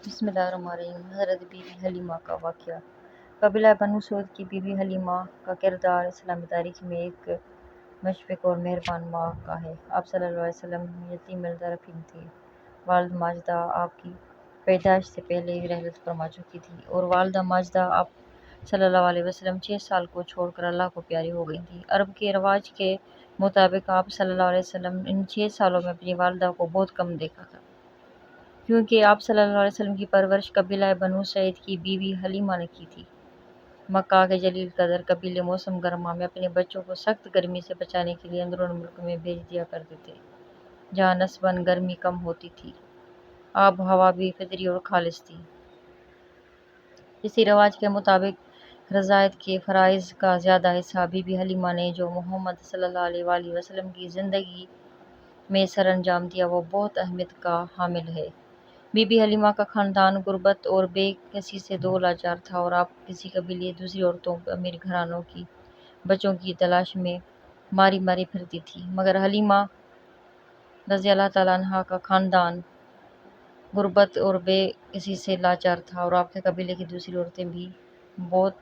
بسم اللہ الرحمن الرحیم۔ حضرت بی بی حلیمہ کا واقعہ۔ قبیلہ بنو سعد کی بی بی حلیمہ کا کردار اسلامی تاریخ میں ایک مشفق اور مہربان ماں کا ہے۔ آپ صلی اللہ علیہ وسلم یتیم الطرفین تھے۔ والد ماجدہ آپ کی پیدائش سے پہلے ہی رحلت فرما چکی تھی اور والدہ ماجدہ آپ صلی اللہ علیہ وسلم 6 سال کو چھوڑ کر اللہ کو پیاری ہو گئی تھی۔ عرب کے رواج کے مطابق آپ صلی اللہ علیہ وسلم ان 6 سالوں میں اپنی والدہ کو بہت کم دیکھا تھا، کیونکہ آپ صلی اللہ علیہ وسلم کی پرورش قبیلہ بنو سعید کی بی بی حلیمہ نے کی تھی۔ مکہ کے جلیل قدر قبیلے موسم گرما میں اپنے بچوں کو سخت گرمی سے بچانے کے لیے اندرون ملک میں بھیج دیا کرتے تھے، جہاں نسباً گرمی کم ہوتی تھی، آب و ہوا بھی فطری اور خالص تھی۔ اسی رواج کے مطابق رضاعت کے فرائض کا زیادہ حصہ بی بی حلیمہ نے جو محمد صلی اللہ علیہ وآلہ وسلم کی زندگی میں سر انجام دیا، وہ بہت اہمیت کا حامل ہے۔ بی بی حلیمہ کا خاندان غربت اور بے کسی سے دو لاچار تھا اور آپ کسی قبیلے دوسری عورتوں امیر گھرانوں کی بچوں کی تلاش میں ماری ماری پھرتی تھی، مگر حلیمہ رضی اللہ تعالیٰ عنہا کا خاندان غربت اور بے کسی سے لاچار تھا اور آپ کے قبیلے کی دوسری عورتیں بھی بہت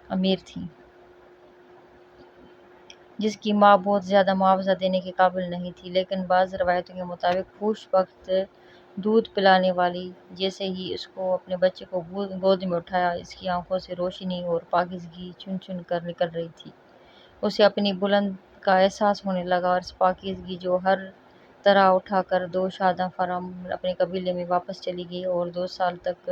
امیر تھیں، جس کی ماں بہت زیادہ معاوضہ دینے کے قابل نہیں تھی۔ لیکن بعض روایتوں کے مطابق خوش بخت دودھ پلانے والی جیسے ہی اس کو اپنے بچے کو گود میں اٹھایا، اس کی آنکھوں سے روشنی اور پاکیزگی چن چن کر نکل رہی تھی۔ اسے اپنی بلند کا احساس ہونے لگا اور اس پاکیزگی جو ہر طرح اٹھا کر دو شاداں فارم اپنے قبیلے میں واپس چلی گئی اور 2 سال تک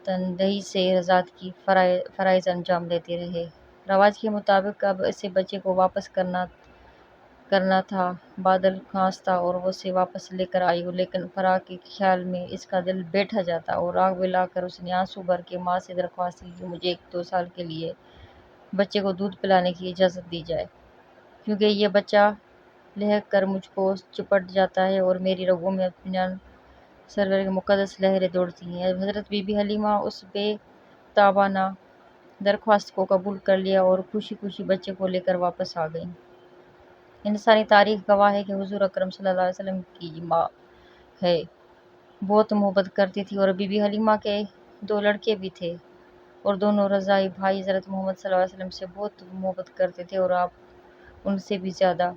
تندہی سے رضاعت کی فرائض انجام دیتے رہے۔ رواج کے مطابق اب اسے بچے کو واپس کرنا تھا۔ بادل کھانستا اور وہ اسے واپس لے کر آئی، لیکن فراق کے خیال میں اس کا دل بیٹھا جاتا اور آگ بلا کر اس نے آنسو بھر کے ماں سے درخواست کی کہ مجھے 2 سال کے لیے بچے کو دودھ پلانے کی اجازت دی جائے، کیونکہ یہ بچہ لہک کر مجھ کو چپٹ جاتا ہے اور میری رگوں میں اطمینان سرور کی مقدس لہریں دوڑتی ہیں۔ حضرت بی بی حلیمہ اس بے تابانہ درخواست کو قبول کر لیا اور خوشی خوشی بچے کو لے کر واپس آ گئیں۔ انسانی تاریخ گواہ ہے کہ حضور اکرم صلی اللہ علیہ وسلم کی ماں ہے بہت محبت کرتی تھی اور بی بی حلیمہ کے 2 لڑکے بھی تھے اور دونوں رضاعی بھائی حضرت محمد صلی اللہ علیہ وسلم سے بہت محبت کرتے تھے اور آپ ان سے بھی زیادہ،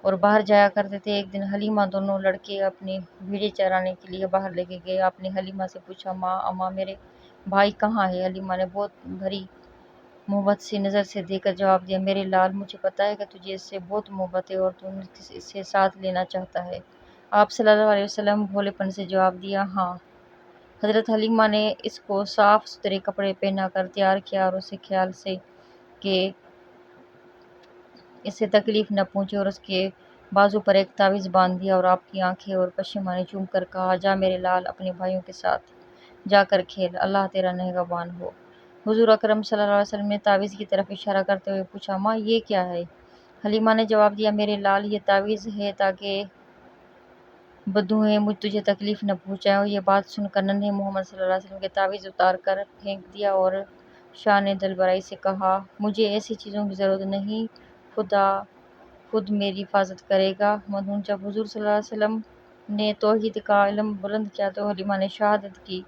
اور باہر جایا کرتے تھے۔ ایک دن حلیمہ دونوں لڑکے اپنی بھیڑیں چرانے کے لیے باہر لے کے گئے۔ آپ نے حلیمہ سے پوچھا، ماں اماں میرے بھائی کہاں ہے؟ حلیمہ نے بہت بھری محبت سی نظر سے دیکھ کر جواب دیا، میرے لال مجھے پتہ ہے کہ تجھے اس سے بہت محبت ہے اور تو اسے ساتھ لینا چاہتا ہے۔ آپ صلی اللہ علیہ وسلم بھولے پن سے جواب دیا، ہاں۔ حضرت حلیمہ نے اس کو صاف ستھرے کپڑے پہنا کر تیار کیا اور اسے خیال سے کہ اس سے تکلیف نہ پہنچے اور اس کے بازو پر ایک تعویذ باندھ دیا اور آپ کی آنکھیں اور پشیمانی چوم کر کہا، جا میرے لال اپنے بھائیوں کے ساتھ جا کر کھیل، اللہ تیرا نگہبان ہو۔ حضور اکرم صلی اللہ علیہ وسلم نے تعویذ کی طرف اشارہ کرتے ہوئے پوچھا، ماں یہ کیا ہے؟ حلیمہ نے جواب دیا، میرے لال یہ تعویذ ہے تاکہ بدوئیں تجھے تکلیف نہ پہنچائیں۔ اور یہ بات سن کر ننھے محمد صلی اللہ علیہ وسلم کے تعویذ اتار کر پھینک دیا اور شان دل برائی سے کہا، مجھے ایسی چیزوں کی ضرورت نہیں، خدا خود میری حفاظت کرے گا۔ مدعو جب حضور صلی اللہ علیہ وسلم نے توحید کا علم بلند کیا تو حلیمہ نے شہادت کی۔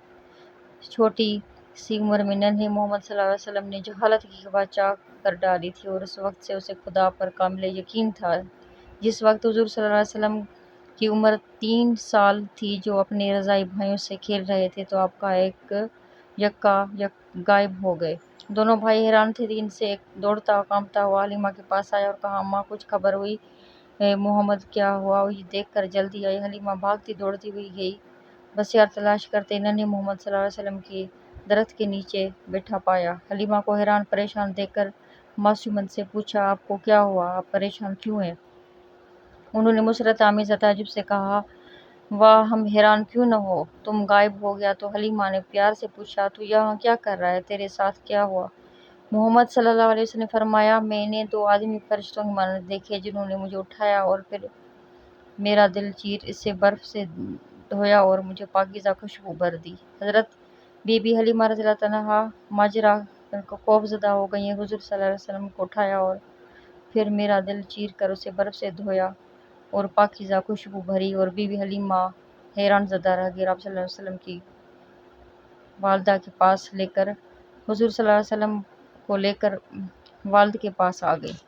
چھوٹی سی عمر میں ننھے محمد صلی اللہ علیہ وسلم نے جہالت کی خبا چاک کر ڈالی تھی اور اس وقت سے اسے خدا پر کامل یقین تھا۔ جس وقت حضور صلی اللہ علیہ وسلم کی عمر 3 سال تھی، جو اپنے رضاعی بھائیوں سے کھیل رہے تھے، تو آپ کا ایک یکا یک غائب ہو گئے۔ دونوں بھائی حیران تھے۔ ان سے ایک دوڑتا کانپتا ہوا حلیمہ کے پاس آیا اور کہا، ماں کچھ خبر ہوئی؟ محمد کیا ہوا؟ یہ دیکھ کر جلدی آئی۔ حلیمہ بھاگتی دوڑتی ہوئی گئی۔ بسیار تلاش کرتے ننھے محمد صلی اللہ علیہ وسلم کے درخت کے نیچے بیٹھا پایا۔ حلیمہ کو حیران پریشان دیکھ کر معصومن سے پوچھا، آپ کو کیا ہوا؟ آپ پریشان کیوں ہیں؟ انہوں نے مسرت آمیزہ تعجب سے کہا، واہ، ہم حیران کیوں نہ ہوں، تم غائب ہو گیا۔ تو حلیمہ نے پیار سے پوچھا، تو یہاں کیا کر رہا ہے؟ تیرے ساتھ کیا ہوا؟ محمد صلی اللہ علیہ وسلم نے فرمایا، میں نے 2 آدمی فرشتوں کی مانند دیکھے جنہوں نے مجھے اٹھایا اور پھر میرا دل چیر اسے برف سے دھویا اور مجھے پاکیزہ خوشبو بھر دی۔ حضرت بی بی حلیمہ رضی اللہ عنہا ماجرا خوف زدہ ہو گئیں۔ حضور صلی اللہ علیہ وسلم کو اٹھایا اور پھر میرا دل چیر کر اسے برف سے دھویا اور پاکیزہ خوشبو بھری، اور بی بی حلیمہ حیران زدہ راہگیر آپ صلی اللہ علیہ وسلم کی والدہ کے پاس لے کر حضور صلی اللہ علیہ وسلم کو لے کر والد کے پاس آ گئے۔